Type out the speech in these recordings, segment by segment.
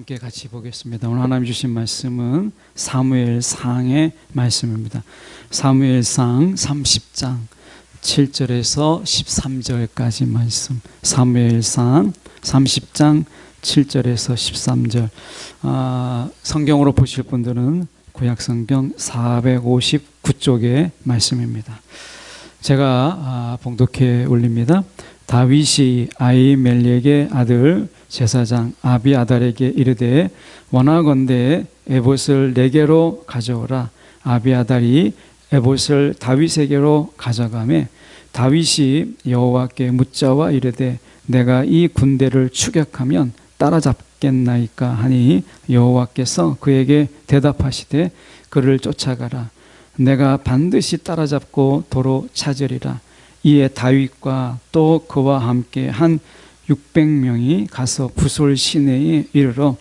함께 같이 보겠습니다. 오늘 하나님 주신 말씀은 사무엘상의 말씀입니다. 사무엘상 30장 7절에서 13절까지 말씀. 사무엘상 30장 7절에서 13절. 성경으로 보실 분들은 구약성경 459쪽의 말씀입니다. 제가 봉독해 올립니다. 다윗이 아히멜렉의 아들 제사장 아비아달에게 이르되 원하건대 에봇을 내게로 가져오라. 아비아달이 에봇을 다윗에게로 가져가매 다윗이 여호와께 묻자와 이르되 내가 이 군대를 추격하면 따라잡겠나이까 하니 여호와께서 그에게 대답하시되 그를 쫓아가라. 내가 반드시 따라잡고 도로 찾으리라. 이에 다윗과 또 그와 함께 한 600명이 가서 부솔 시내에 이르러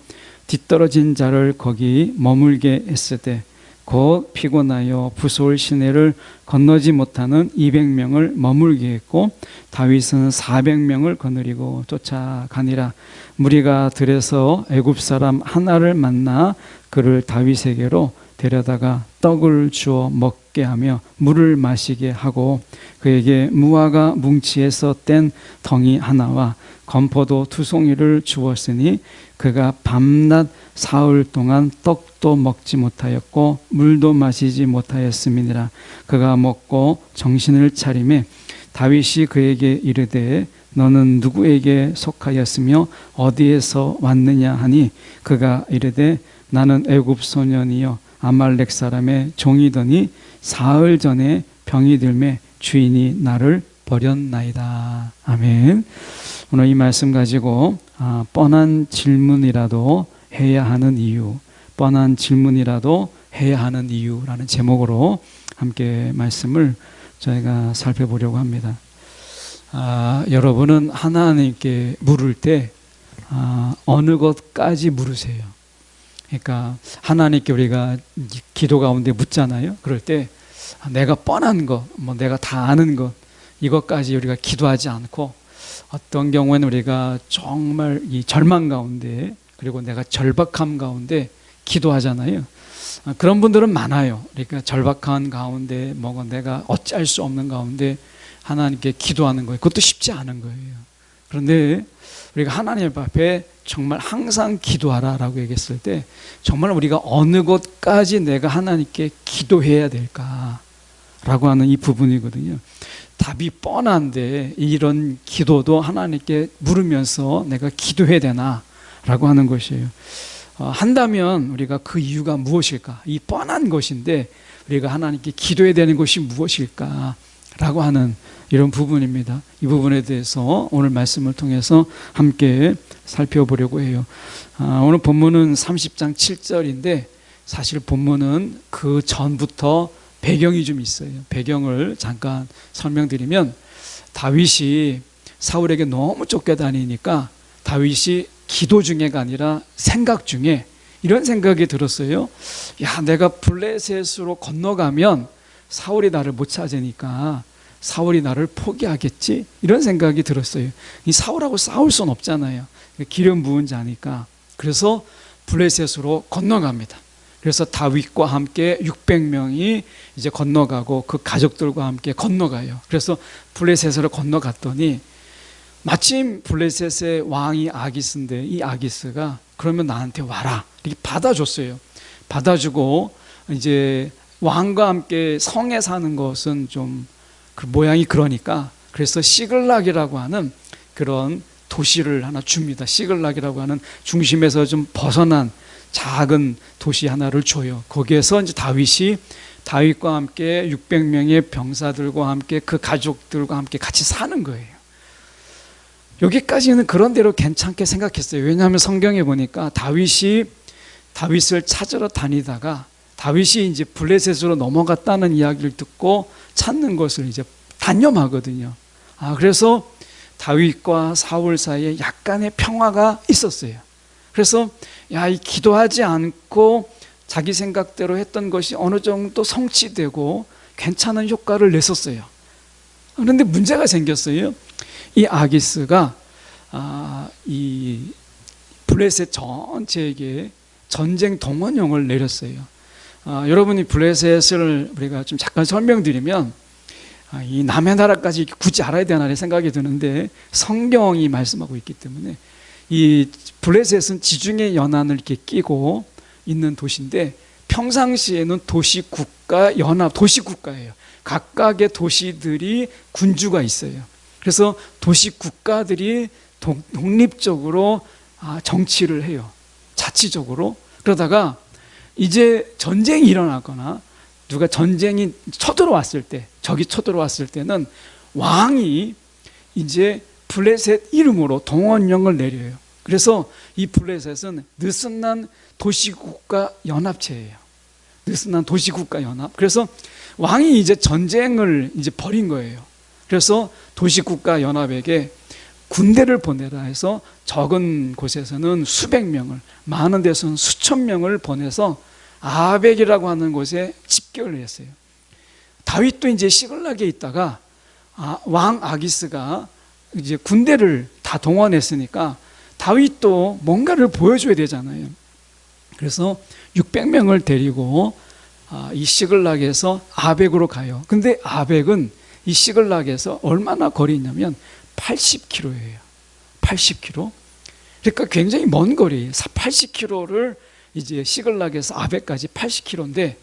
뒤떨어진 자를 거기 머물게 했으되 곧 피곤하여 부솔 시내를 건너지 못하는 200명을 머물게 했고 다윗은 400명을 거느리고 쫓아가니라. 무리가 들에서 애굽 사람 하나를 만나 그를 다윗에게로 데려다가 떡을 주어 먹게 하며 물을 마시게 하고 그에게 무화과 뭉치에서 뗀 덩이 하나와 건포도 2송이를 주었으니 그가 밤낮 사흘 동안 떡도 먹지 못하였고 물도 마시지 못하였음이니라. 그가 먹고 정신을 차리매 다윗이 그에게 이르되 너는 누구에게 속하였으며 어디에서 왔느냐 하니 그가 이르되 나는 애굽 소년이여 아말렉 사람의 종이더니 사흘 전에 병이 들매 주인이 나를 버렸나이다. 아멘. 오늘 이 말씀 가지고 뻔한 질문이라도 해야 하는 이유, 뻔한 질문이라도 해야 하는 이유라는 제목으로 함께 말씀을 저희가 살펴보려고 합니다. 여러분은 하나님께 물을 때 어느 것까지 물으세요? 그러니까 하나님께 우리가 기도 가운데 묻잖아요. 그럴 때 내가 뻔한 것, 내가 다 아는 것, 이것까지 우리가 기도하지 않고 어떤 경우에는 우리가 정말 이 절망 가운데 그리고 내가 절박함 가운데 기도하잖아요. 그런 분들은 많아요. 그러니까 절박한 가운데 내가 어찌할 수 없는 가운데 하나님께 기도하는 거예요. 그것도 쉽지 않은 거예요. 그런데 우리가 하나님 앞에 정말 항상 기도하라 라고 얘기했을 때 정말 우리가 어느 것까지 내가 하나님께 기도해야 될까 라고 하는 이 부분이거든요. 답이 뻔한데 이런 기도도 하나님께 물으면서 내가 기도해야 되나 라고 하는 것이에요. 한다면 우리가 그 이유가 무엇일까? 이 뻔한 것인데 우리가 하나님께 기도해야 되는 것이 무엇일까 라고 하는 이런 부분입니다. 이 부분에 대해서 오늘 말씀을 통해서 함께 살펴보려고 해요. 오늘 본문은 30장 7절인데 사실 본문은 그 전부터 배경이 좀 있어요. 배경을 잠깐 설명드리면 다윗이 사울에게 너무 쫓겨다니니까 다윗이 기도 중에가 아니라 생각 중에 이런 생각이 들었어요. 야, 내가 블레셋으로 건너가면 사울이 나를 못 찾으니까 사울이 나를 포기하겠지? 이런 생각이 들었어요. 이 사울하고 싸울 순 없잖아요. 기름 부은 자니까. 그래서 블레셋으로 건너갑니다. 그래서 다윗과 함께 600명이 이제 건너가고 그 가족들과 함께 건너가요. 그래서 블레셋으로 건너갔더니 마침 블레셋의 왕이 아기스인데 이 아기스가 그러면 나한테 와라 이렇게 받아줬어요. 받아주고 이제 왕과 함께 성에 사는 것은 좀 그 모양이 그러니까 그래서 시글락이라고 하는 그런 도시를 하나 줍니다. 시글락이라고 하는 중심에서 좀 벗어난 작은 도시 하나를 줘요. 거기에서 이제 다윗과 함께 600명의 병사들과 함께 그 가족들과 함께 같이 사는 거예요. 여기까지는 그런 대로 괜찮게 생각했어요. 왜냐하면 성경에 보니까 다윗을 찾으러 다니다가 다윗이 이제 블레셋으로 넘어갔다는 이야기를 듣고 찾는 것을 이제 단념하거든요. 그래서 다윗과 사울 사이에 약간의 평화가 있었어요. 그래서 이 기도하지 않고 자기 생각대로 했던 것이 어느 정도 성취되고 괜찮은 효과를 냈었어요. 그런데 문제가 생겼어요. 이 아기스가 이 블레셋 전체에게 전쟁 동원령을 내렸어요. 여러분이 블레셋을 우리가 좀 잠깐 설명드리면 이 남의 나라까지 굳이 알아야 되나 생각이 드는데 성경이 말씀하고 있기 때문에 이 블레셋은 지중해 연안을 이렇게 끼고 있는 도시인데 평상시에는 도시국가 연합 도시국가예요. 각각의 도시들이 군주가 있어요. 그래서 도시국가들이 독립적으로 정치를 해요. 자치적으로. 그러다가 이제 전쟁이 일어나거나 누가 전쟁이 쳐들어왔을 때, 적이 쳐들어왔을 때는 왕이 이제 블레셋 이름으로 동원령을 내려요. 그래서 이 블레셋은 느슨한 도시국가 연합체예요. 느슨한 도시국가 연합. 그래서 왕이 이제 전쟁을 이제 벌인 거예요. 그래서 도시국가 연합에게 군대를 보내라 해서 적은 곳에서는 수백 명을, 많은 데서는 수천 명을 보내서 아벡이라고 하는 곳에 집결을 했어요. 다윗도 이제 시글락에 있다가 왕 아기스가 이제 군대를 다 동원했으니까 다윗도 뭔가를 보여줘야 되잖아요. 그래서 600명을 데리고 이 시글락에서 아벡으로 가요. 근데 아벡은 이 시글락에서 얼마나 거리 있냐면 80km예요. 80km. 그러니까 굉장히 먼 거리예요. 80km를 이제 시글락에서 아벡까지 80km인데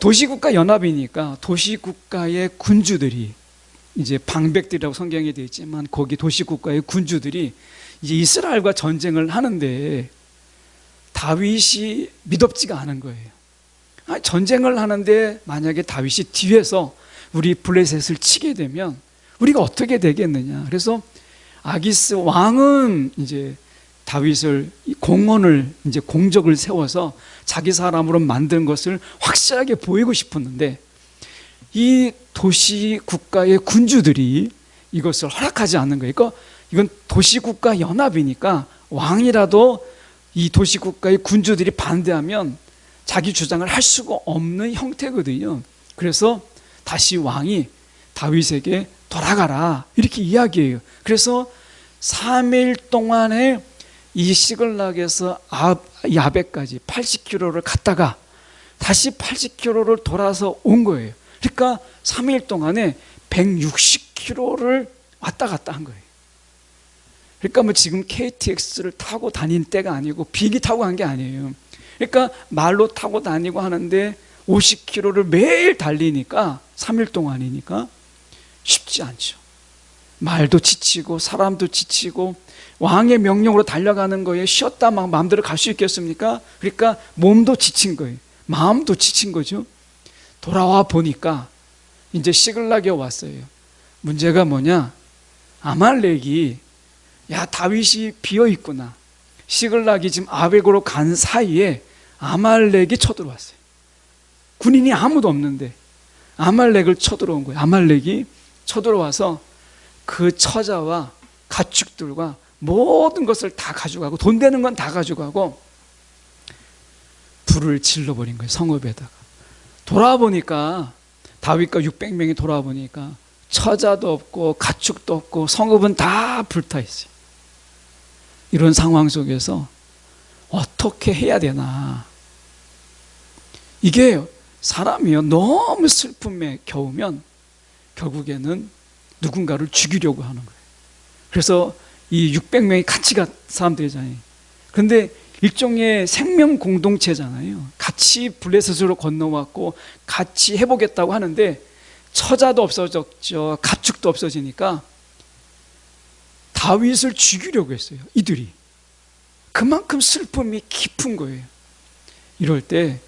도시국가 연합이니까 도시국가의 군주들이 이제 방백들이라고 성경에 되어 있지만 거기 도시국가의 군주들이 이제 이스라엘과 전쟁을 하는데 다윗이 미덥지가 않은 거예요. 전쟁을 하는데 만약에 다윗이 뒤에서 우리 블레셋을 치게 되면 우리가 어떻게 되겠느냐. 그래서 아기스 왕은 이제 다윗을 공언을 이제 공적을 세워서 자기 사람으로 만든 것을 확실하게 보이고 싶었는데 이 도시 국가의 군주들이 이것을 허락하지 않는 거예요. 그러니까 이건 도시 국가 연합이니까 왕이라도 이 도시 국가의 군주들이 반대하면 자기 주장을 할 수가 없는 형태거든요. 그래서 다시 왕이 다윗에게 돌아가라 이렇게 이야기해요. 그래서 3일 동안에 이 시글락에서 아벡까지 80km를 갔다가 다시 80km를 돌아서 온 거예요. 그러니까 3일 동안에 160km를 왔다 갔다 한 거예요. 그러니까 뭐 지금 KTX를 타고 다닌 때가 아니고 비행기 타고 간 게 아니에요. 그러니까 말로 타고 다니고 하는데 50km를 매일 달리니까 3일 동안이니까 쉽지 않죠. 말도 지치고 사람도 지치고 왕의 명령으로 달려가는 거에 쉬었다 막 마음대로 갈 수 있겠습니까? 그러니까 몸도 지친 거예요. 마음도 지친 거죠. 돌아와 보니까 이제 시글락에 왔어요. 문제가 뭐냐? 아말렉이 야 다윗이 비어있구나. 시글락이 지금 아벡으로 간 사이에 아말렉이 쳐들어왔어요. 군인이 아무도 없는데 아말렉을 쳐들어온 거예요. 아말렉이 쳐들어와서 그 처자와 가축들과 모든 것을 다 가져가고 돈 되는 건 다 가져가고 불을 질러버린 거예요. 성읍에다가. 돌아보니까 다윗과 600명이 돌아보니까 처자도 없고 가축도 없고 성읍은 다 불타 있어요. 이런 상황 속에서 어떻게 해야 되나. 이게 사람이요 너무 슬픔에 겨우면 결국에는 누군가를 죽이려고 하는 거예요. 그래서 이 600명이 같이 간 사람들이잖아요. 그런데 일종의 생명 공동체잖아요. 같이 블레셋으로 건너왔고 같이 해보겠다고 하는데 처자도 없어졌죠. 가축도 없어지니까 다윗을 죽이려고 했어요. 이들이. 그만큼 슬픔이 깊은 거예요. 이럴 때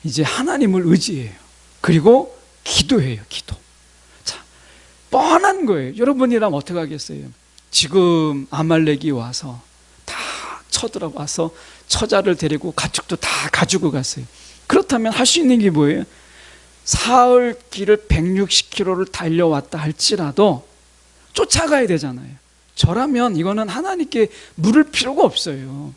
이제 하나님을 의지해요. 그리고 기도해요. 기도. 자, 뻔한 거예요. 여러분이라면 어떻게 하겠어요? 지금 아말렉이 와서 다 쳐들어와서 처자를 데리고 가축도 다 가지고 갔어요. 그렇다면 할 수 있는 게 뭐예요? 사흘 길을 160km를 달려왔다 할지라도 쫓아가야 되잖아요. 저라면 이거는 하나님께 물을 필요가 없어요.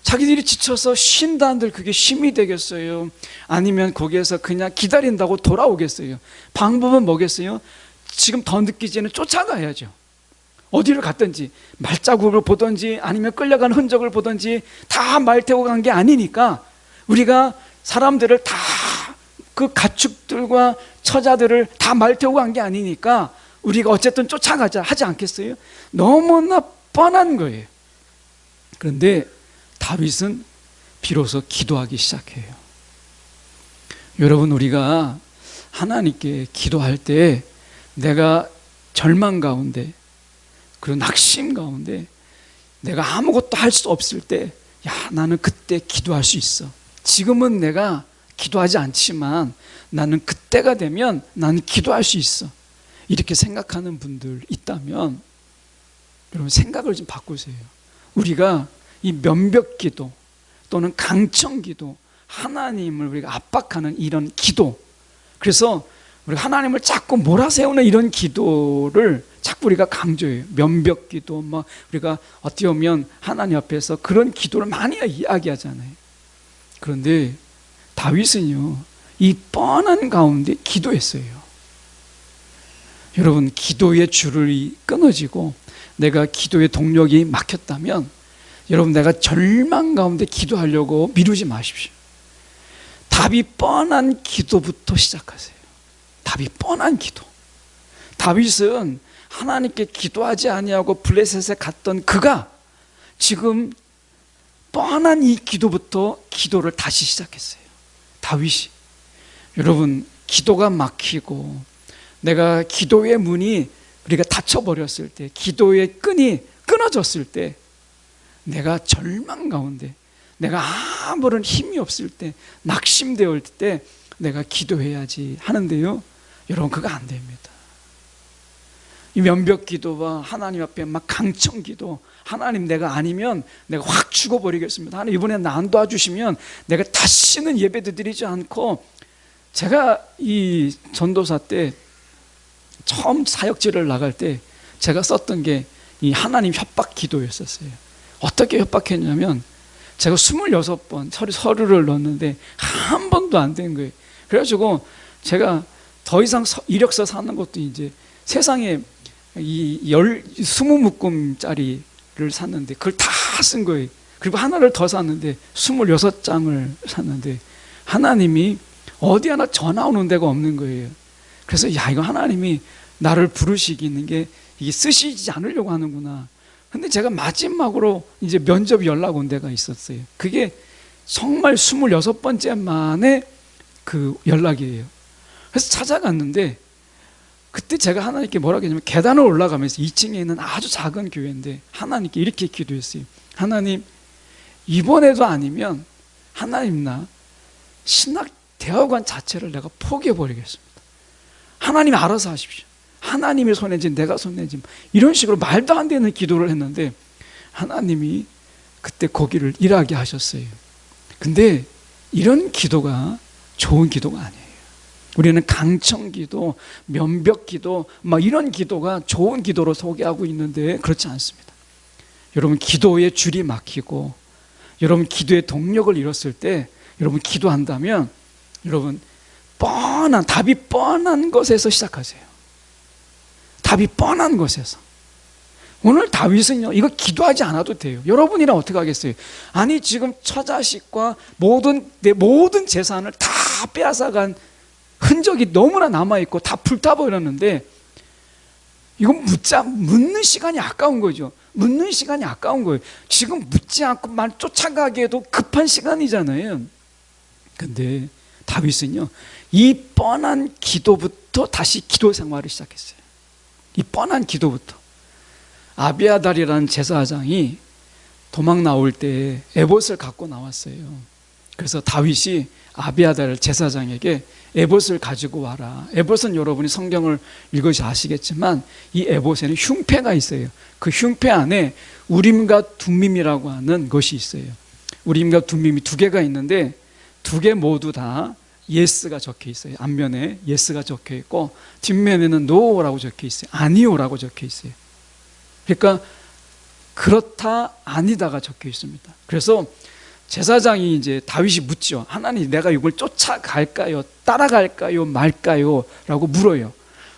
자기들이 지쳐서 쉰다 한들 그게 쉼이 되겠어요? 아니면 거기에서 그냥 기다린다고 돌아오겠어요? 방법은 뭐겠어요? 지금 더 늦기 전에 쫓아가야죠. 어디를 갔든지 말자국을 보든지 아니면 끌려간 흔적을 보든지 다 말 태우고 간 게 아니니까 우리가 사람들을 다 그 가축들과 처자들을 다 말 태우고 간 게 아니니까 우리가 어쨌든 쫓아가자 하지 않겠어요? 너무나 뻔한 거예요. 그런데 다윗은 비로소 기도하기 시작해요. 여러분, 우리가 하나님께 기도할 때 내가 절망 가운데 그리고 낙심 가운데 내가 아무것도 할 수 없을 때, 야, 나는 그때 기도할 수 있어. 지금은 내가 기도하지 않지만 나는 그때가 되면 나는 기도할 수 있어. 이렇게 생각하는 분들 있다면 여러분, 생각을 좀 바꾸세요. 우리가 이 면벽 기도 또는 강청 기도, 하나님을 우리가 압박하는 이런 기도, 그래서 우리가 하나님을 자꾸 몰아세우는 이런 기도를 자꾸 우리가 강조해요. 면벽 기도, 뭐 우리가 어떻게 보면 하나님 앞에서 그런 기도를 많이 이야기하잖아요. 그런데 다윗은요, 이 뻔한 가운데 기도했어요. 여러분, 기도의 줄이 끊어지고 내가 기도의 동력이 막혔다면 여러분, 내가 절망 가운데 기도하려고 미루지 마십시오. 답이 뻔한 기도부터 시작하세요. 답이 뻔한 기도. 다윗은 하나님께 기도하지 아니하고 블레셋에 갔던 그가 지금 뻔한 이 기도부터 기도를 다시 시작했어요. 다윗이. 여러분, 기도가 막히고 내가 기도의 문이 우리가 닫혀버렸을 때, 기도의 끈이 끊어졌을 때, 내가 절망 가운데, 내가 아무런 힘이 없을 때, 낙심되어 있을 때 내가 기도해야지 하는데요, 여러분, 그거 안 됩니다. 이 면벽 기도와 하나님 앞에 막 강청 기도, 하나님 내가 아니면 내가 확 죽어버리겠습니다. 하나님 이번에 나 안 도와주시면 내가 다시는 예배도 드리지 않고, 제가 이 전도사 때 처음 사역지를 나갈 때 제가 썼던 게 이 하나님 협박 기도였었어요. 어떻게 협박했냐면 제가 26번 서류를 넣었는데 한 번도 안 된 거예요. 그래가지고 제가 더 이상 이력서 사는 것도 이제 세상에 이 20묶음짜리를 샀는데 그걸 다 쓴 거예요. 그리고 하나를 더 샀는데 26장을 샀는데 하나님이 어디 하나 전화 오는 데가 없는 거예요. 그래서 야, 이거 하나님이 나를 부르시기는 게 이게 쓰시지 않으려고 하는구나. 근데 제가 마지막으로 이제 면접 연락 온 데가 있었어요. 그게 정말 26번째 만에 그 연락이에요. 그래서 찾아갔는데 그때 제가 하나님께 뭐라고 했냐면, 계단을 올라가면서 2층에 있는 아주 작은 교회인데 하나님께 이렇게 기도했어요. 하나님, 이번에도 아니면 하나님, 나 신학대학원 자체를 내가 포기해버리겠습니다. 하나님이 알아서 하십시오. 하나님의 손해지 내가 손해지, 이런 식으로 말도 안 되는 기도를 했는데 하나님이 그때 거기를 일하게 하셨어요. 근데 이런 기도가 좋은 기도가 아니에요. 우리는 강청 기도, 면벽 기도, 막 이런 기도가 좋은 기도로 소개하고 있는데 그렇지 않습니다. 여러분, 기도의 줄이 막히고 여러분 기도의 동력을 잃었을 때 여러분 기도한다면 여러분 답이 뻔한 것에서 시작하세요. 답이 뻔한 것에서. 오늘 다윗은요, 이거 기도하지 않아도 돼요. 여러분이랑 어떻게 하겠어요? 아니, 지금 처자식과 내 모든 재산을 다 빼앗아간 흔적이 너무나 남아있고 다 불타버렸는데 이건 묻는 시간이 아까운 거죠. 묻는 시간이 아까운 거예요. 지금 묻지 않고 만 쫓아가기에도 급한 시간이잖아요. 근데 다윗은요, 이 뻔한 기도부터 다시 기도 생활을 시작했어요. 이 뻔한 기도부터. 아비아달이라는 제사장이 도망 나올 때 에봇을 갖고 나왔어요. 그래서 다윗이 아비아달 제사장에게 에봇을 가지고 와라. 에봇은 여러분이 성경을 읽으시 아시겠지만 이 에봇에는 흉패가 있어요. 그 흉패 안에 우림과 둠밈이라고 하는 것이 있어요. 우림과 둠밈이 두 개가 있는데 두 개 모두 다 예스가 적혀 있어요. 앞면에 예스가 적혀 있고 뒷면에는 노라고 적혀 있어요. 아니오라고 적혀 있어요. 그러니까 그렇다 아니다가 적혀 있습니다. 그래서 제사장이 이제 다윗이 묻죠. 하나님, 내가 이걸 쫓아갈까요? 따라갈까요? 말까요? 라고 물어요.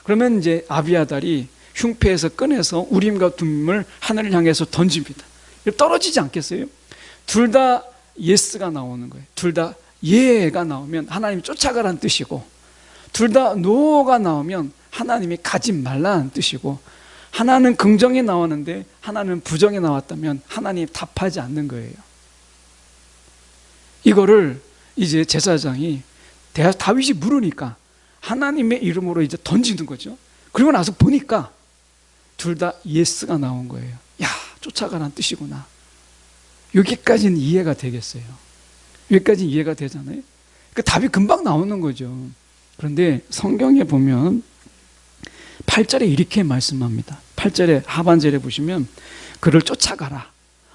그러면 이제 아비아달이 흉패에서 꺼내서 우림과 둠밈을 하늘을 향해서 던집니다. 떨어지지 않겠어요? 둘 다 예스가 나오는 거예요. 둘 다 예가 나오면 하나님이 쫓아가라는 뜻이고, 둘 다 노가 나오면 하나님이 가지 말라는 뜻이고, 하나는 긍정이 나왔는데 하나는 부정이 나왔다면 하나님이 답하지 않는 거예요. 이거를 이제 제사장이 다윗이 물으니까 하나님의 이름으로 이제 던지는 거죠. 그리고 나서 보니까 둘 다 예스가 나온 거예요. 야, 쫓아가라는 뜻이구나. 여기까지는 이해가 되겠어요. 여기까지는 이해가 되잖아요. 그 답이 금방 나오는 거죠. 그런데 성경에 보면 8절에 이렇게 말씀합니다. 8절에 하반절에 보시면 그를 쫓아가라.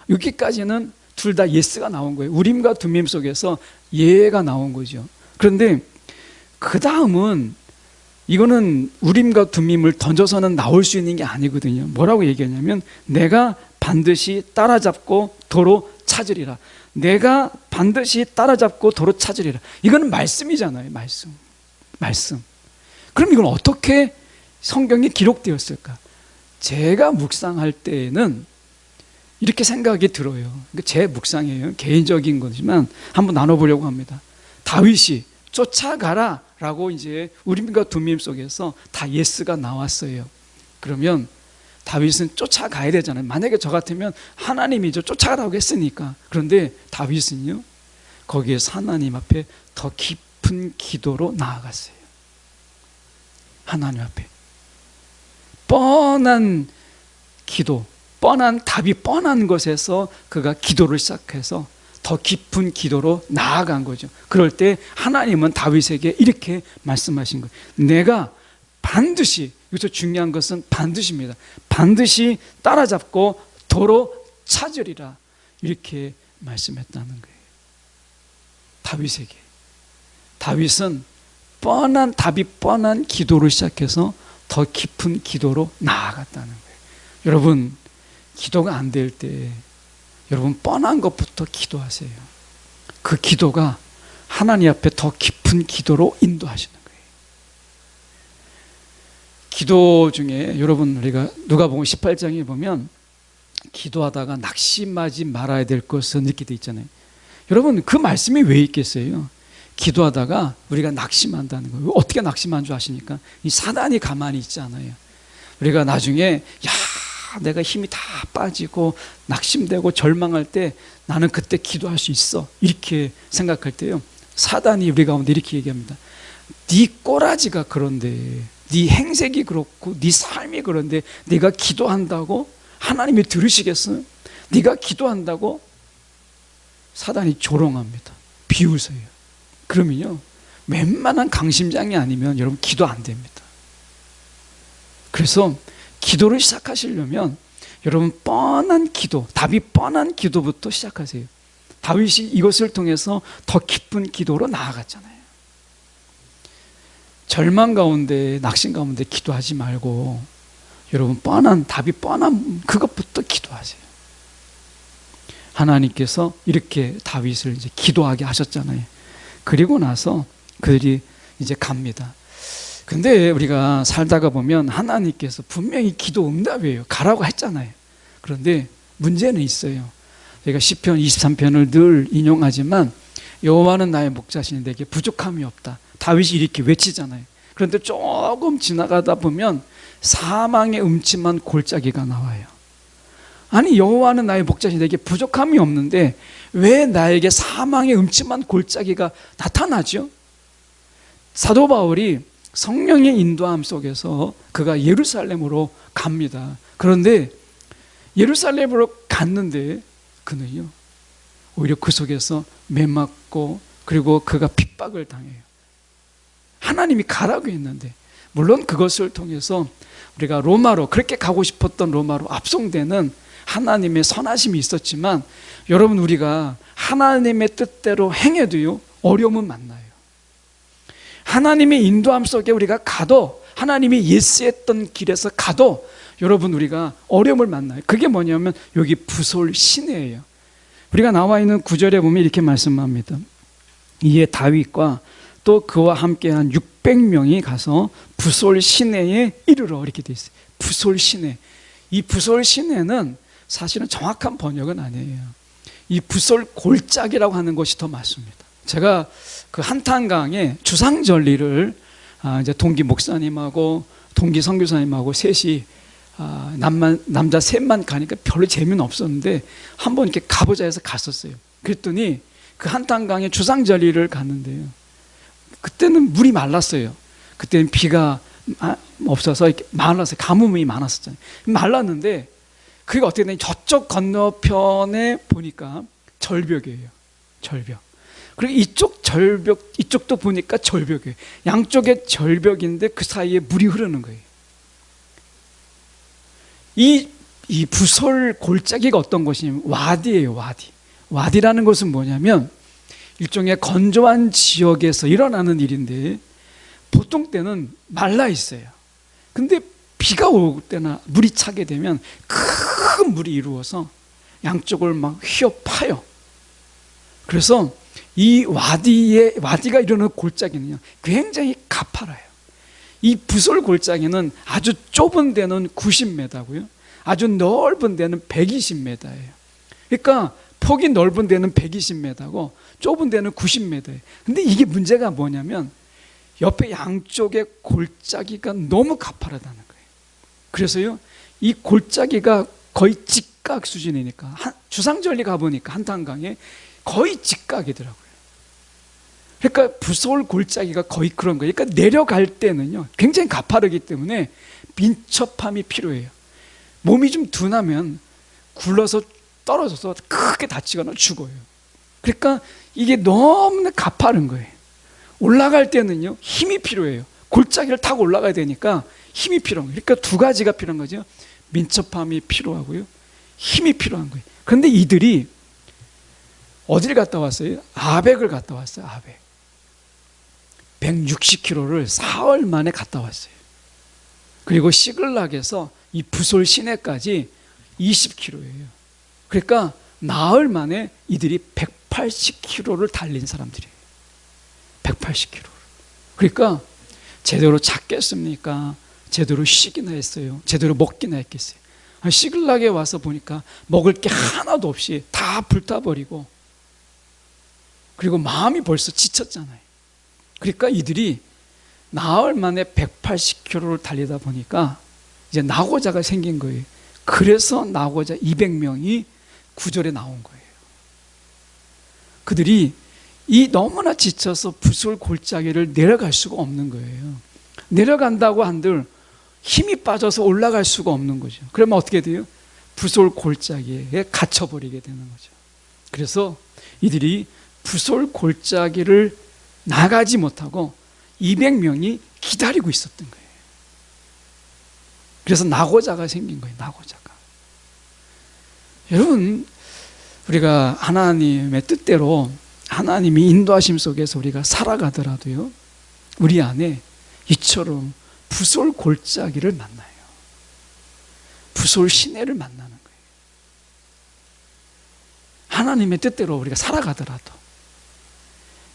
여기까지는 둘 다 예스가 나온 거예요. 우림과 둠밈 속에서 예가 나온 거죠. 그런데 그 다음은 이거는 우림과 둠밈을 던져서는 나올 수 있는 게 아니거든요. 뭐라고 얘기하냐면 내가 반드시 따라잡고 도로 찾으리라. 내가 반드시 따라잡고 도로 찾으리라. 이거는 말씀이잖아요. 말씀. 그럼 이건 어떻게 성경에 기록되었을까? 제가 묵상할 때에는 이렇게 생각이 들어요. 제 묵상이에요. 개인적인 거지만 한번 나눠보려고 합니다. 다윗이 쫓아가라 라고 이제 우림과 둠밈 속에서 다 예스가 나왔어요. 그러면 다윗은 쫓아가야 되잖아요. 만약에 저 같으면 하나님이 쫓아가라고 했으니까. 그런데 다윗은요, 거기에서 하나님 앞에 더 깊은 기도로 나아갔어요. 하나님 앞에 뻔한 기도, 뻔한 답이 뻔한 것에서 그가 기도를 시작해서 더 깊은 기도로 나아간 거죠. 그럴 때 하나님은 다윗에게 이렇게 말씀하신 거예요. 내가 반드시, 여기서 중요한 것은 반드시입니다. 반드시 따라잡고 도로 찾으리라. 이렇게 말씀했다는 거예요. 다윗에게. 다윗은 답이 뻔한 기도를 시작해서 더 깊은 기도로 나아갔다는 거예요. 여러분, 기도가 안 될 때 여러분 뻔한 것부터 기도하세요. 그 기도가 하나님 앞에 더 깊은 기도로 인도하시는 거예요. 기도 중에 여러분, 우리가 누가복음 18장에 보면 기도하다가 낙심하지 말아야 될 것은 이렇게 돼 있잖아요. 여러분, 그 말씀이 왜 있겠어요? 기도하다가 우리가 낙심한다는 거예요. 어떻게 낙심한 줄 아십니까? 이 사단이 가만히 있지 않아요. 우리가 나중에 내가 힘이 다 빠지고 낙심되고 절망할 때 나는 그때 기도할 수 있어, 이렇게 생각할 때요, 사단이 우리 가운데 이렇게 얘기합니다. 네 꼬라지가 그런데, 네 행색이 그렇고 네 삶이 그런데 네가 기도한다고 하나님이 들으시겠어요? 네가 기도한다고? 사단이 조롱합니다. 비웃어요. 그러면요, 웬만한 강심장이 아니면 여러분 기도 안 됩니다. 그래서 기도를 시작하시려면 여러분 뻔한 기도, 답이 뻔한 기도부터 시작하세요. 다윗이 이것을 통해서 더 깊은 기도로 나아갔잖아요. 절망 가운데, 낙심 가운데 기도하지 말고 여러분 답이 뻔한 그것부터 기도하세요. 하나님께서 이렇게 다윗을 이제 기도하게 하셨잖아요. 그리고 나서 그들이 이제 갑니다. 근데 우리가 살다가 보면 하나님께서 분명히 기도 응답이에요. 가라고 했잖아요. 그런데 문제는 있어요. 저희가 시편 23편을 늘 인용하지만 여호와는 나의 목자시니 내게 부족함이 없다. 다윗이 이렇게 외치잖아요. 그런데 조금 지나가다 보면 사망의 음침한 골짜기가 나와요. 아니, 여호와는 나의 목자시니 내게 부족함이 없는데 왜 나에게 사망의 음침한 골짜기가 나타나죠? 사도 바울이 성령의 인도함 속에서 그가 예루살렘으로 갑니다. 그런데 예루살렘으로 갔는데 그는요, 오히려 그 속에서 매맞고 그리고 그가 핍박을 당해요. 하나님이 가라고 했는데, 물론 그것을 통해서 우리가 로마로, 그렇게 가고 싶었던 로마로 압송되는 하나님의 선하심이 있었지만, 여러분, 우리가 하나님의 뜻대로 행해도요, 어려움은 만나요. 하나님의 인도함 속에 우리가 가도, 하나님이 예스했던 길에서 가도 여러분, 우리가 어려움을 만나요. 그게 뭐냐면 여기 부솔 시내예요. 우리가 나와 있는 9절에 보면 이렇게 말씀합니다. 이에 다윗과 또 그와 함께한 600명이 가서 부솔 시내에 이르러, 이렇게 돼 있어요. 부솔 시내. 이 부솔 시내는 사실은 정확한 번역은 아니에요. 이 부솔 골짜기라고 하는 것이 더 맞습니다. 제가 그 한탄강에 주상절리를 이제 동기 목사님하고 동기 선교사님하고 셋이 남자 셋만 가니까 별로 재미는 없었는데 한번 이렇게 가보자 해서 갔었어요. 그랬더니 그 한탄강에 주상절리를 갔는데요. 그때는 물이 말랐어요. 그때는 비가 없어서 이렇게 말랐어요. 가뭄이 많았었잖아요. 말랐는데 그게 어떻게 되냐, 저쪽 건너편에 보니까 절벽이에요. 절벽. 그리고 이쪽 절벽, 이쪽도 보니까 절벽이에요. 양쪽에 절벽인데 그 사이에 물이 흐르는 거예요. 이 부솔 골짜기가 어떤 곳이냐면 와디예요. 와디. 와디라는 것은 뭐냐면 일종의 건조한 지역에서 일어나는 일인데 보통 때는 말라 있어요. 근데 비가 올 때나 물이 차게 되면 큰 물이 이루어서 양쪽을 막 휘어파요. 그래서 이 와디가 이루는 골짜기는요, 굉장히 가파라요. 이 부솔 골짜기는 아주 좁은 데는 90m고요. 아주 넓은 데는 120m예요. 그러니까 폭이 넓은 데는 120m고 좁은 데는 90m예요. 근데 이게 문제가 뭐냐면 옆에 양쪽의 골짜기가 너무 가파르다는 거예요. 그래서요, 이 골짜기가 거의 직각 수준이니까 주상절리 가보니까 한탄강에 거의 직각이더라고요. 그러니까 부솔 골짜기가 거의 그런 거예요. 그러니까 내려갈 때는요, 굉장히 가파르기 때문에 민첩함이 필요해요. 몸이 좀 둔하면 굴러서 떨어져서 크게 다치거나 죽어요. 그러니까 이게 너무나 가파른 거예요. 올라갈 때는요, 힘이 필요해요. 골짜기를 타고 올라가야 되니까 힘이 필요한 거예요. 그러니까 두 가지가 필요한 거죠. 민첩함이 필요하고요, 힘이 필요한 거예요. 그런데 이들이 어디를 갔다 왔어요? 아벡을 갔다 왔어요. 아벡. 160km를 사흘 만에 갔다 왔어요. 그리고 시글락에서 이 부솔 시내까지 20km예요. 그러니까 나흘 만에 이들이 180km를 달린 사람들이에요. 180km. 그러니까 제대로 잤겠습니까? 제대로 쉬기나 했어요? 제대로 먹기나 했겠어요? 시글락에 와서 보니까 먹을 게 하나도 없이 다 불타버리고, 그리고 마음이 벌써 지쳤잖아요. 그러니까 이들이 나흘 만에 180km를 달리다 보니까 이제 낙오자가 생긴 거예요. 그래서 낙오자 200명이 구절에 나온 거예요. 그들이 이 너무나 지쳐서 부솔 골짜기를 내려갈 수가 없는 거예요. 내려간다고 한들 힘이 빠져서 올라갈 수가 없는 거죠. 그러면 어떻게 돼요? 부솔 골짜기에 갇혀버리게 되는 거죠. 그래서 이들이 부솔 골짜기를 나가지 못하고 200명이 기다리고 있었던 거예요. 그래서 낙오자가 생긴 거예요. 낙오자가. 여러분, 우리가 하나님의 뜻대로 하나님이 인도하심 속에서 우리가 살아가더라도요, 우리 안에 이처럼 부솔 골짜기를 만나요. 부솔 시내를 만나는 거예요. 하나님의 뜻대로 우리가 살아가더라도,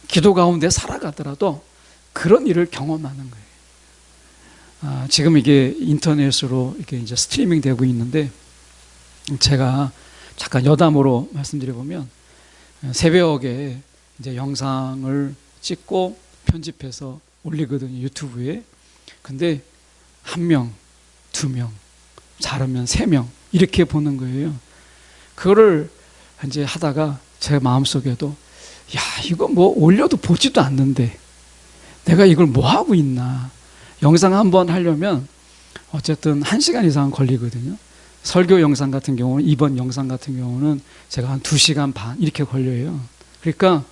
기도 가운데 살아가더라도 그런 일을 경험하는 거예요. 지금 이게 인터넷으로 이렇게 이제 스트리밍 되고 있는데, 제가 잠깐 여담으로 말씀드려보면, 새벽에 이제 영상을 찍고 편집해서 올리거든요, 유튜브에. 근데 1명, 2명, 잘하면 3명 이렇게 보는 거예요. 그거를 이제 하다가 제 마음속에도, 야, 이거 뭐 올려도 보지도 않는데 내가 이걸 뭐 하고 있나. 영상 한번 하려면 어쨌든 1시간 이상 걸리거든요. 설교 영상 같은 경우는, 이번 영상 같은 경우는 제가 한 2시간 반 이렇게 걸려요. 그러니까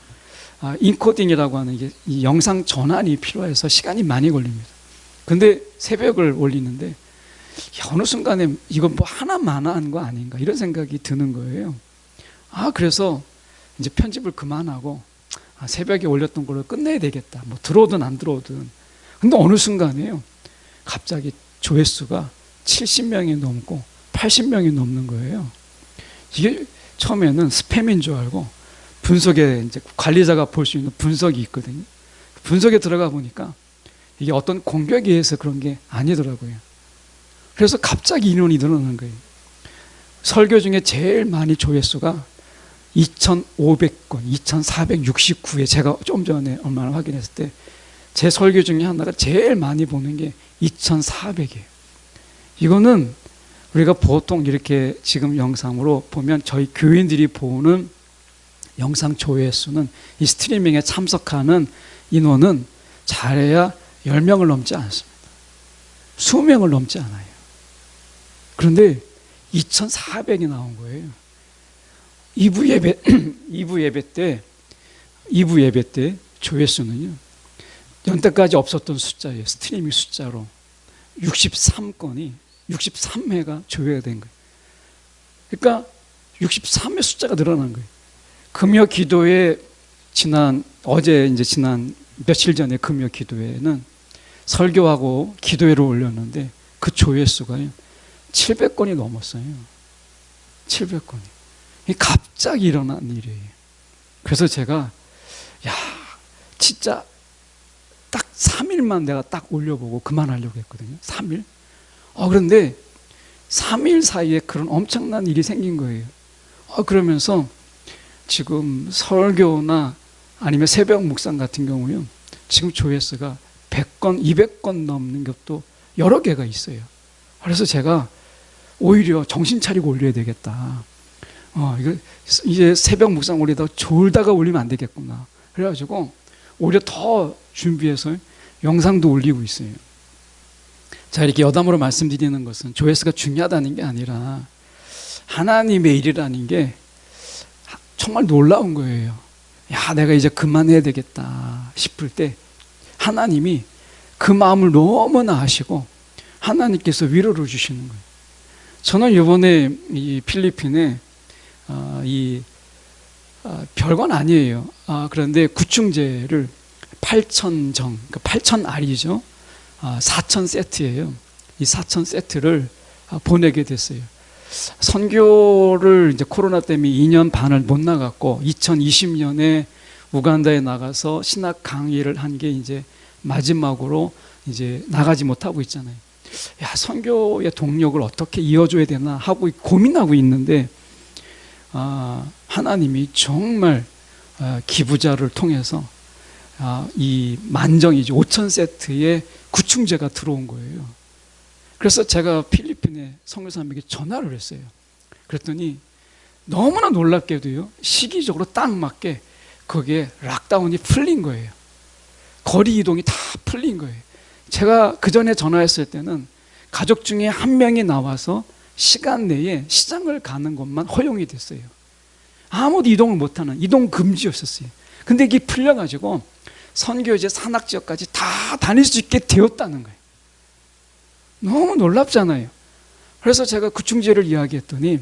인코딩이라고 하는 게 이 영상 전환이 필요해서 시간이 많이 걸립니다. 근데 새벽을 올리는데 어느 순간에 이건 뭐 하나만한 거 아닌가 이런 생각이 드는 거예요. 그래서 이제 편집을 그만하고 새벽에 올렸던 걸로 끝내야 되겠다. 뭐 들어오든 안 들어오든. 근데 어느 순간에요, 갑자기 조회수가 70명이 넘고 80명이 넘는 거예요. 이게 처음에는 스팸인 줄 알고, 분석에 이제 관리자가 볼 수 있는 분석이 있거든요. 분석에 들어가 보니까 이게 어떤 공격에 의해서 그런 게 아니더라고요. 그래서 갑자기 인원이 늘어나는 거예요. 설교 중에 제일 많이 조회수가 2,500건, 2,469회. 제가 좀 전에 얼마나 확인했을 때 제 설교 중에 하나가 제일 많이 보는 게 2,400이에요. 이거는 우리가 보통 이렇게 지금 영상으로 보면 저희 교인들이 보는 영상 조회수는, 이 스트리밍에 참석하는 인원은 잘해야 10명을 넘지 않습니다. 수명을 넘지 않아요. 그런데 2,400이 나온 거예요. 2부 예배 때 조회수는요, 연때까지 없었던 숫자예요. 스트리밍 숫자로 63회가 조회가 된 거예요. 그러니까 63회 숫자가 늘어난 거예요. 금요 기도회, 지난 며칠 전에 금요 기도회는 설교하고 기도회를 올렸는데 그 조회수가요 700건이 넘었어요. 700건이. 갑자기 일어난 일이에요. 그래서 제가 진짜 딱 3일만 내가 딱 올려보고 그만하려고 했거든요. 3일. 그런데 3일 사이에 그런 엄청난 일이 생긴 거예요. 그러면서 지금 설교나 아니면 새벽 묵상 같은 경우요, 지금 조회수가 100건, 200건 넘는 것도 여러 개가 있어요. 그래서 제가 오히려 정신 차리고 올려야 되겠다. 이거 이제 새벽 묵상 올리다가 졸다가 올리면 안 되겠구나. 그래가지고 오히려 더 준비해서 영상도 올리고 있어요. 자, 이렇게 여담으로 말씀드리는 것은 조회수가 중요하다는 게 아니라 하나님의 일이라는 게 정말 놀라운 거예요. 내가 이제 그만해야 되겠다 싶을 때 하나님이 그 마음을 너무나 아시고 하나님께서 위로를 주시는 거예요. 저는 이번에 이 필리핀에 별건 아니에요. 그런데 구충제를 8,000정, 그러니까 8,000알이죠. 4,000세트예요. 이 4,000세트를 보내게 됐어요. 선교를 이제 코로나 때문에 2년 반을 못 나갔고 2020년에 우간다에 나가서 신학 강의를 한 게 이제 마지막으로 이제 나가지 못하고 있잖아요. 선교의 동력을 어떻게 이어줘야 되나 하고 고민하고 있는데 하나님이 정말 기부자를 통해서 이 만정이죠. 5,000세트의 구충제가 들어온 거예요. 그래서 제가 필리핀의 선교사님에게 전화를 했어요. 그랬더니 너무나 놀랍게도요, 시기적으로 딱 맞게 거기에 락다운이 풀린 거예요. 거리 이동이 다 풀린 거예요. 제가 그 전에 전화했을 때는 가족 중에 한 명이 나와서 시간 내에 시장을 가는 것만 허용이 됐어요. 아무도 이동을 못하는, 이동 금지였었어요. 근데 이게 풀려가지고 선교제 산악지역까지 다 다닐 수 있게 되었다는 거예요. 너무 놀랍잖아요. 그래서 제가 구충제를 이야기했더니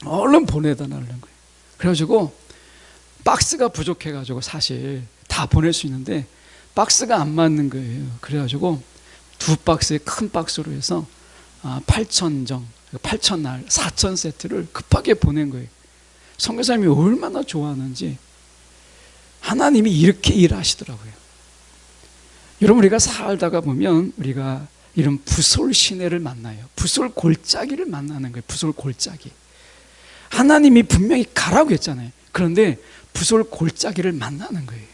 얼른 보내달라는 거예요. 그래가지고 박스가 부족해가지고 사실 다 보낼 수 있는데 박스가 안 맞는 거예요. 그래가지고 2박스의 큰 박스로 해서 8,000정, 8,000알, 4,000세트를 급하게 보낸 거예요. 선교사님이 얼마나 좋아하는지 하나님이 이렇게 일하시더라고요. 여러분, 우리가 살다가 보면 우리가 이런 부솔 시내를 만나요. 부솔 골짜기를 만나는 거예요. 부솔 골짜기. 하나님이 분명히 가라고 했잖아요. 그런데 부솔 골짜기를 만나는 거예요.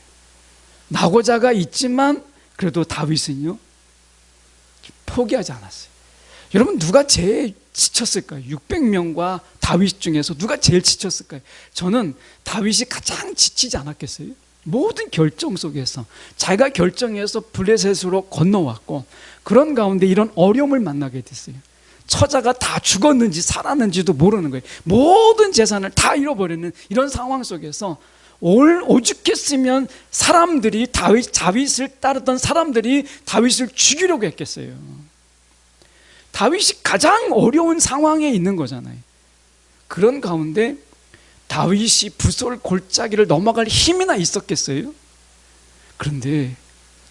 낙오자가 있지만 그래도 다윗은요, 포기하지 않았어요. 여러분, 누가 제일 지쳤을까요? 600명과 다윗 중에서 누가 제일 지쳤을까요? 저는 다윗이 가장 지치지 않았겠어요? 모든 결정 속에서 자기가 결정해서 블레셋으로 건너왔고, 그런 가운데 이런 어려움을 만나게 됐어요. 처자가 다 죽었는지 살았는지도 모르는 거예요. 모든 재산을 다 잃어버리는 이런 상황 속에서 오죽했으면 사람들이 다윗을 따르던 사람들이 다윗을 죽이려고 했겠어요. 다윗이 가장 어려운 상황에 있는 거잖아요. 그런 가운데 다윗이 부솔 골짜기를 넘어갈 힘이나 있었겠어요? 그런데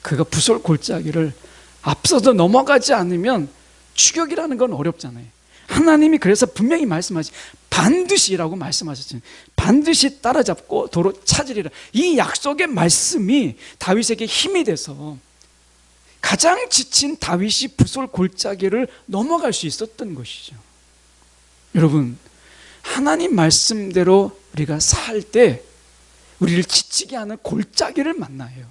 그가 부솔 골짜기를 앞서서 넘어가지 않으면 추격이라는 건 어렵잖아요. 하나님이 그래서 분명히 말씀하시, 반드시라고 말씀하셨잖아요. 반드시 따라잡고 도로 찾으리라. 이 약속의 말씀이 다윗에게 힘이 돼서 가장 지친 다윗이 붓솔 골짜기를 넘어갈 수 있었던 것이죠. 여러분, 하나님 말씀대로 우리가 살 때 우리를 지치게 하는 골짜기를 만나요.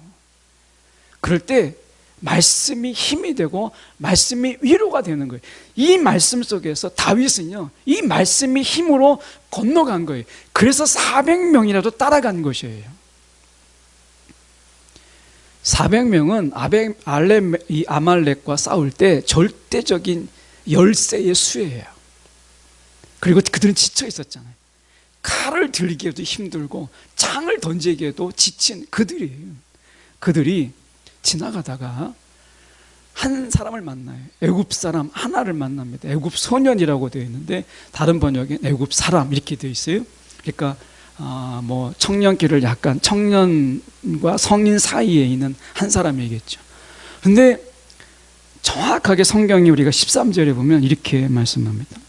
그럴 때 말씀이 힘이 되고 말씀이 위로가 되는 거예요. 이 말씀 속에서 다윗은요, 이 말씀이 힘으로 건너간 거예요. 그래서 400명이라도 따라간 것이에요. 400명은 아말렉과 싸울 때 절대적인 열세의 수예요. 그리고 그들은 지쳐 있었잖아요. 칼을 들기에도 힘들고 창을 던지기에도 지친 그들이에요. 그들이 지나가다가 한 사람을 만나요. 애굽 사람 하나를 만납니다. 애굽 소년이라고 되어 있는데 다른 번역엔 애굽 사람 이렇게 되어 있어요. 그러니까 뭐 청년기를 약간 청년과 성인 사이에 있는 한 사람이겠죠. 근데 정확하게 성경이 우리가 13절에 보면 이렇게 말씀합니다.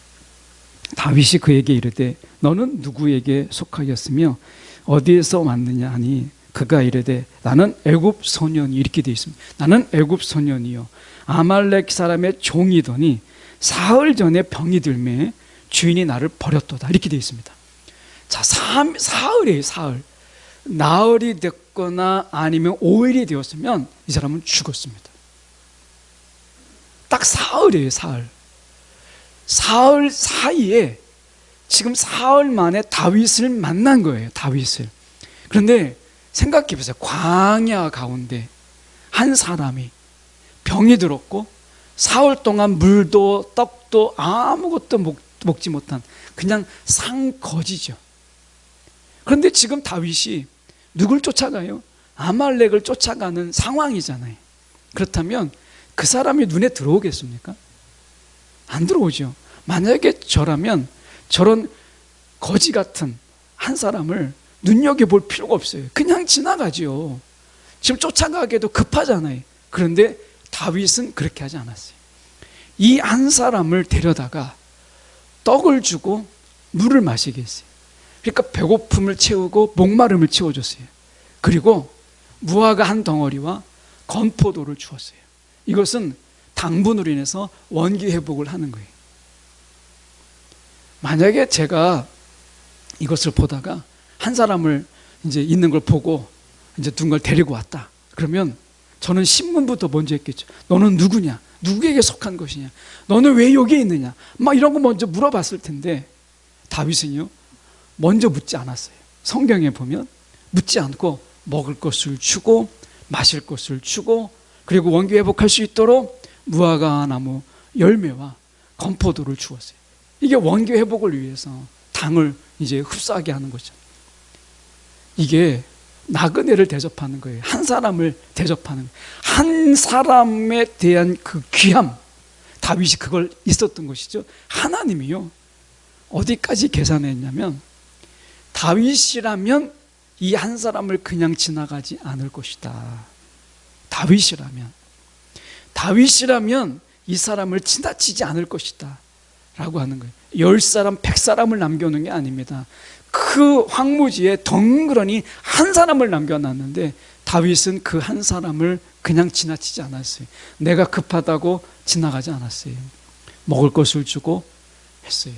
다윗이 그에게 이르되 너는 누구에게 속하였으며 어디에서 왔느냐 하니 그가 이르되 나는 애굽 소년이, 이렇게 되어 있습니다. 나는 애굽 소년이요 아말렉 사람의 종이더니 사흘 전에 병이 들매 주인이 나를 버렸도다, 이렇게 되어 있습니다. 자, 사흘이에요. 사흘. 나흘이 됐거나 아니면 5일이 되었으면 이 사람은 죽었습니다. 딱 사흘이에요. 사흘 사이에 지금 사흘 만에 다윗을 만난 거예요. 다윗을. 그런데 생각해 보세요. 광야 가운데 한 사람이 병이 들었고 사흘 동안 물도 떡도 아무것도 먹지 못한 그냥 상거지죠. 그런데 지금 다윗이 누굴 쫓아가요? 아말렉을 쫓아가는 상황이잖아요. 그렇다면 그 사람이 눈에 들어오겠습니까? 안 들어오죠. 만약에 저라면 저런 거지 같은 한 사람을 눈여겨볼 필요가 없어요. 그냥 지나가죠. 지금 쫓아가기에도 급하잖아요. 그런데 다윗은 그렇게 하지 않았어요. 이 한 사람을 데려다가 떡을 주고 물을 마시게 했어요. 그러니까 배고픔을 채우고 목마름을 채워줬어요. 그리고 무화과 한 덩어리와 건포도를 주었어요. 이것은 당분으로 인해서 원기 회복을 하는 거예요. 만약에 제가 이것을 보다가 한 사람을 이제 있는 걸 보고 이제 누군가를 데리고 왔다. 그러면 저는 신문부터 먼저 했겠죠. 너는 누구냐? 누구에게 속한 것이냐? 너는 왜 여기에 있느냐? 막 이런 거 먼저 물어봤을 텐데 다윗은요, 먼저 묻지 않았어요. 성경에 보면 묻지 않고 먹을 것을 주고 마실 것을 주고 그리고 원기 회복할 수 있도록 무화과 나무 열매와 건포도를 주었어요. 이게 원기 회복을 위해서 당을 이제 흡수하게 하는 거죠. 이게 나그네를 대접하는 거예요. 한 사람을 대접하는 거예요. 한 사람에 대한 그 귀함, 다윗이 그걸 있었던 것이죠. 하나님이요, 어디까지 계산했냐면 다윗이라면 이 한 사람을 그냥 지나가지 않을 것이다. 다윗이라면 이 사람을 지나치지 않을 것이다 라고 하는 거예요. 10사람, 100사람을 남겨놓은 게 아닙니다. 그 황무지에 덩그러니 한 사람을 남겨놨는데 다윗은 그 한 사람을 그냥 지나치지 않았어요. 내가 급하다고 지나가지 않았어요. 먹을 것을 주고 했어요.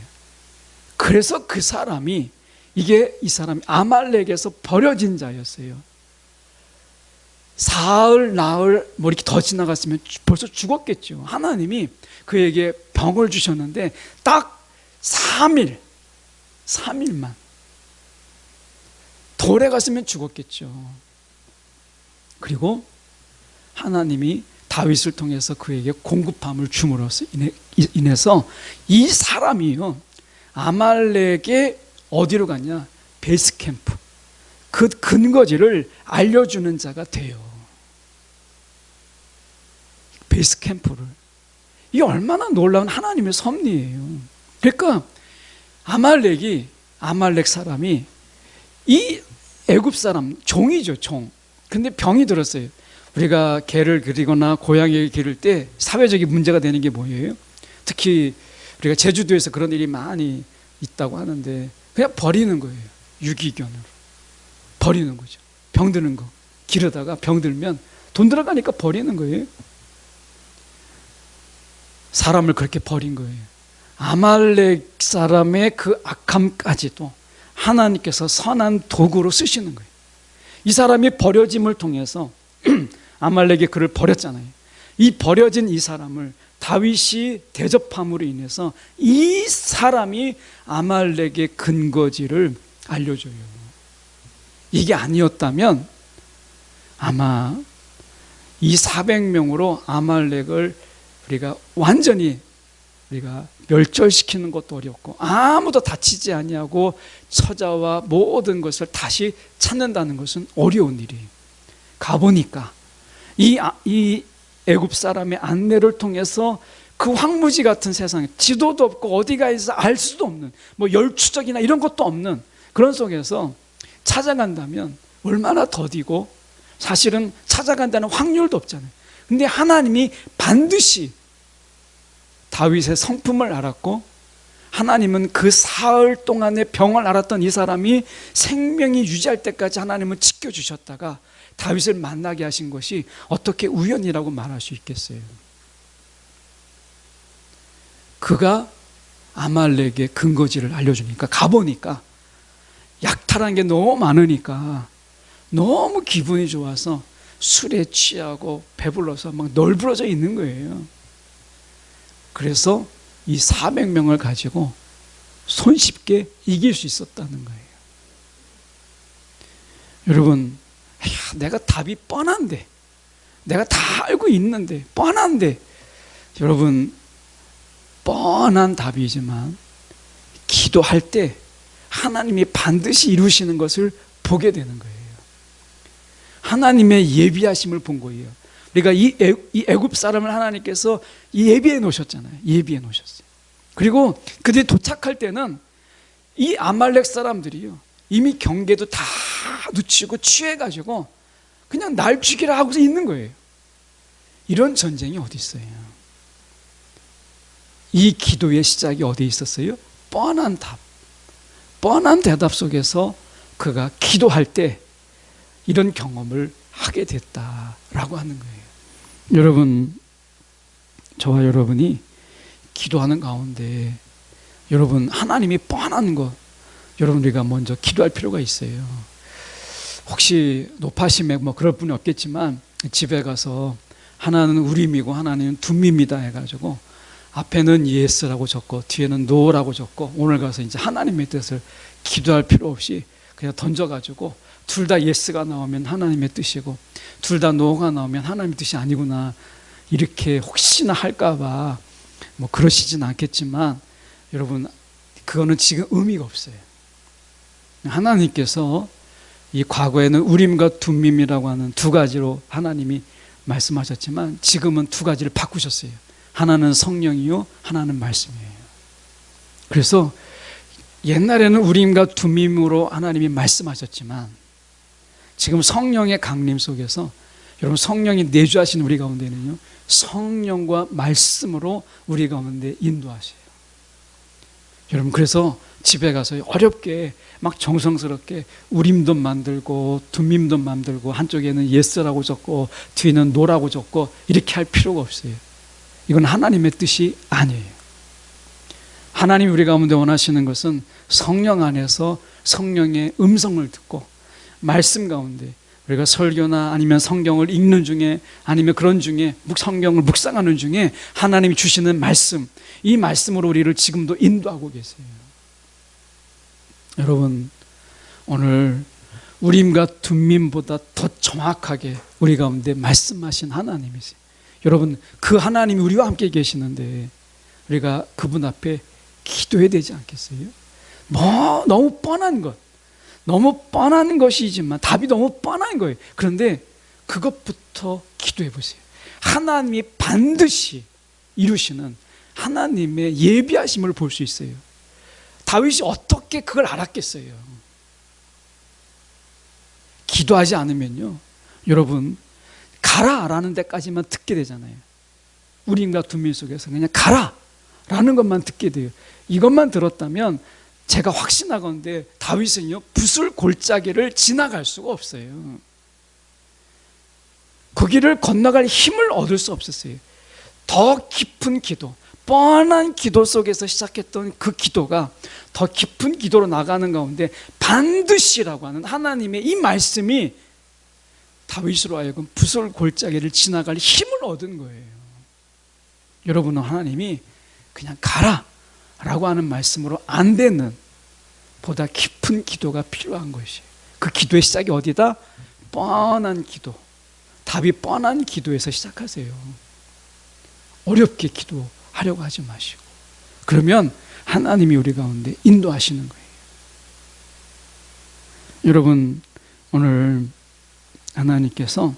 그래서 그 사람이 이 사람이 아말렉에서 버려진 자였어요. 사흘, 나흘 뭐 이렇게 더 지나갔으면 벌써 죽었겠죠. 하나님이 그에게 병을 주셨는데 딱 3일만 돌에 갔으면 죽었겠죠. 그리고 하나님이 다윗을 통해서 그에게 공급함을 줌으로써 인해서 이 사람이요, 아말렉의 어디로 갔냐? 베이스캠프, 그 근거지를 알려주는 자가 돼요. 베이스캠프를. 이게 얼마나 놀라운 하나님의 섭리예요. 그러니까 아말렉 사람이 이 애굽 사람 종이죠, 종. 근데 병이 들었어요. 우리가 개를 기르거나 고양이를 기를 때 사회적인 문제가 되는 게 뭐예요? 특히 우리가 제주도에서 그런 일이 많이 있다고 하는데 그냥 버리는 거예요. 유기견으로 버리는 거죠. 병드는 거 기르다가 병들면 돈 들어가니까 버리는 거예요. 사람을 그렇게 버린 거예요. 아말렉 사람의 그 악함까지도 하나님께서 선한 도구로 쓰시는 거예요. 이 사람이 버려짐을 통해서 아말렉이 그를 버렸잖아요. 이 버려진 이 사람을 다윗이 대접함으로 인해서 이 사람이 아말렉의 근거지를 알려줘요. 이게 아니었다면 아마 이 400명으로 아말렉을 우리가 완전히 멸절시키는 것도 어렵고 아무도 다치지 아니하고 처자와 모든 것을 다시 찾는다는 것은 어려운 일이에요. 가보니까 이 애굽 사람의 안내를 통해서 그 황무지 같은 세상에 지도도 없고 어디가 있어 알 수도 없는 뭐 열추적이나 이런 것도 없는 그런 속에서 찾아간다면 얼마나 더디고 사실은 찾아간다는 확률도 없잖아요. 근데 하나님이 반드시 다윗의 성품을 알았고 하나님은 그 사흘 동안의 병을 앓았던 이 사람이 생명이 유지할 때까지 하나님은 지켜주셨다가 다윗을 만나게 하신 것이 어떻게 우연이라고 말할 수 있겠어요? 그가 아말렉의 근거지를 알려주니까 가보니까 약탈한 게 너무 많으니까 너무 기분이 좋아서 술에 취하고 배불러서 막 널브러져 있는 거예요. 그래서 이 400명을 가지고 손쉽게 이길 수 있었다는 거예요. 여러분, 내가 답이 뻔한데, 내가 다 알고 있는데, 뻔한데, 여러분, 뻔한 답이지만 기도할 때 하나님이 반드시 이루시는 것을 보게 되는 거예요. 하나님의 예비하심을 본 거예요. 우리가 이 애굽 사람을 하나님께서 예비해 놓으셨잖아요. 예비해 놓으셨어요. 그리고 그들이 도착할 때는 이 아말렉 사람들이요, 이미 경계도 다 놓치고 취해가지고 그냥 날 죽이라 하고서 있는 거예요. 이런 전쟁이 어디 있어요? 이 기도의 시작이 어디 있었어요? 뻔한 답, 뻔한 대답 속에서 그가 기도할 때 이런 경험을 하게 됐다라고 하는 거예요. 여러분, 저와 여러분이 기도하는 가운데 여러분 하나님이 뻔한 것, 여러분 우리가 먼저 기도할 필요가 있어요. 혹시 높아심에 뭐 그럴 분이 없겠지만 집에 가서 하나는 우림이고 하나는 둠입니다 해가지고 앞에는 예스라고 적고 뒤에는 노라고 적고 오늘 가서 이제 하나님의 뜻을 기도할 필요 없이 그냥 던져가지고 둘 다 예스가 나오면 하나님의 뜻이고 둘 다 노가 나오면 하나님의 뜻이 아니구나 이렇게 혹시나 할까봐 뭐 그러시진 않겠지만 여러분 그거는 지금 의미가 없어요. 하나님께서 이 과거에는 우림과 둠밈이라고 하는 두 가지로 하나님이 말씀하셨지만 지금은 두 가지를 바꾸셨어요. 하나는 성령이요 하나는 말씀이에요. 그래서 옛날에는 우림과 둠밈으로 하나님이 말씀하셨지만 지금 성령의 강림 속에서 여러분 성령이 내주하신 우리 가운데는요 성령과 말씀으로 우리 가운데 인도하세요. 여러분 그래서 집에 가서 어렵게 막 정성스럽게 우림도 만들고 둠밈도 만들고 한쪽에는 예스라고 적고 뒤에는 노라고 적고 이렇게 할 필요가 없어요. 이건 하나님의 뜻이 아니에요. 하나님이 우리 가운데 원하시는 것은 성령 안에서 성령의 음성을 듣고 말씀 가운데 우리가 설교나 아니면 성경을 읽는 중에 아니면 그런 중에 성경을 묵상하는 중에 하나님이 주시는 말씀, 이 말씀으로 우리를 지금도 인도하고 계세요. 여러분 오늘 우림과 둠밈보다 더 정확하게 우리 가운데 말씀하신 하나님이세요. 여러분 그 하나님이 우리와 함께 계시는데 우리가 그분 앞에 기도해야 되지 않겠어요? 뭐 너무 뻔한 것, 너무 뻔한 것이지만 답이 너무 뻔한 거예요. 그런데 그것부터 기도해 보세요. 하나님이 반드시 이루시는 하나님의 예비하심을 볼 수 있어요. 다윗이 어떻게 그걸 알았겠어요? 기도하지 않으면요 여러분 가라 라는 데까지만 듣게 되잖아요. 우림과 둠밈 속에서 그냥 가라 라는 것만 듣게 돼요. 이것만 들었다면 제가 확신하건대 다윗은요 붓을 골짜기를 지나갈 수가 없어요. 그 길을 건너갈 힘을 얻을 수 없었어요. 더 깊은 기도, 뻔한 기도 속에서 시작했던 그 기도가 더 깊은 기도로 나가는 가운데 반드시라고 하는 하나님의 이 말씀이 다윗으로 하여금 붓을 골짜기를 지나갈 힘을 얻은 거예요. 여러분은 하나님이 그냥 가라 라고 하는 말씀으로 안 되는 보다 깊은 기도가 필요한 것이에요. 그 기도의 시작이 어디다? 뻔한 기도, 답이 뻔한 기도에서 시작하세요. 어렵게 기도하려고 하지 마시고, 그러면 하나님이 우리 가운데 인도하시는 거예요. 여러분, 오늘 하나님께서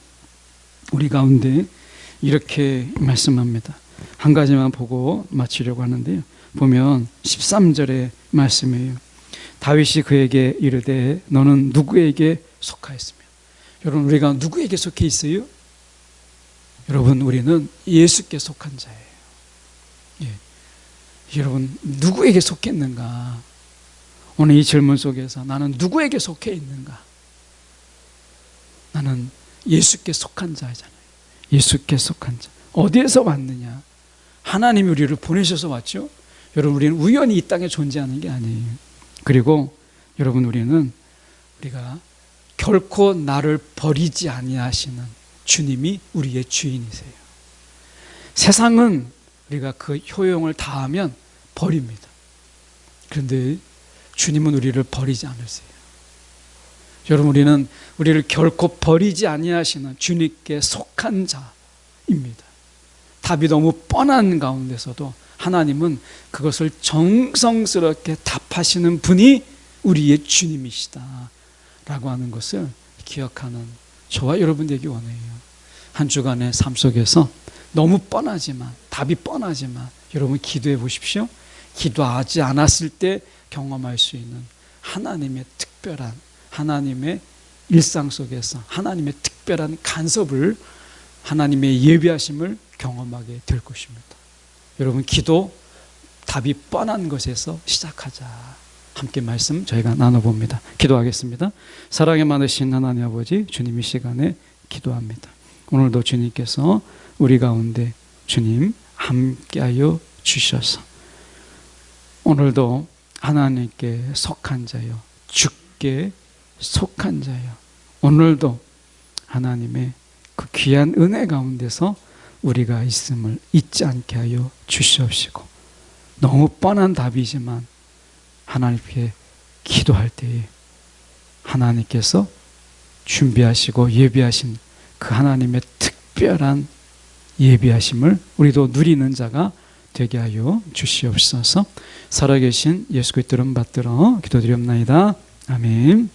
우리 가운데 이렇게 말씀합니다. 한 가지만 보고 마치려고 하는데요, 보면 13절의 말씀이에요. 다윗이 그에게 이르되 너는 누구에게 속하였으며. 여러분, 우리가 누구에게 속해 있어요? 여러분, 우리는 예수께 속한 자예요. 예. 여러분, 누구에게 속했는가? 오늘 이 질문 속에서 나는 누구에게 속해 있는가? 나는 예수께 속한 자잖아요. 예수께 속한 자. 어디에서 왔느냐? 하나님이 우리를 보내셔서 왔죠. 여러분, 우리는 우연히 이 땅에 존재하는 게 아니에요. 그리고 여러분, 우리가 결코 나를 버리지 아니하시는 주님이 우리의 주인이세요. 세상은 우리가 그 효용을 다하면 버립니다. 그런데 주님은 우리를 버리지 않으세요. 여러분, 우리를 결코 버리지 아니하시는 주님께 속한 자입니다. 답이 너무 뻔한 가운데서도 하나님은 그것을 정성스럽게 답하시는 분이 우리의 주님이시다 라고 하는 것을 기억하는 저와 여러분 되기 원해요. 한 주간의 삶 속에서 너무 뻔하지만, 답이 뻔하지만 여러분 기도해 보십시오. 기도하지 않았을 때 경험할 수 있는 하나님의 특별한, 하나님의 일상 속에서 하나님의 특별한 간섭을, 하나님의 예비하심을 경험하게 될 것입니다. 여러분, 기도 답이 뻔한 것에서 시작하자. 함께 말씀 저희가 나눠봅니다. 기도하겠습니다. 사랑에 많으신 하나님 아버지, 주님 이 시간에 기도합니다. 오늘도 주님께서 우리 가운데 주님 함께하여 주셔서 오늘도 하나님께 속한 자요, 주께 속한 자요, 오늘도 하나님의 그 귀한 은혜 가운데서 우리가 있음을 잊지 않게 하여 주시옵시고, 너무 뻔한 답이지만 하나님께 기도할 때에 하나님께서 준비하시고 예비하신 그 하나님의 특별한 예비하심을 우리도 누리는 자가 되게 하여 주시옵소서. 살아계신 예수 그리스도 이름 받들어 기도드리옵나이다. 아멘.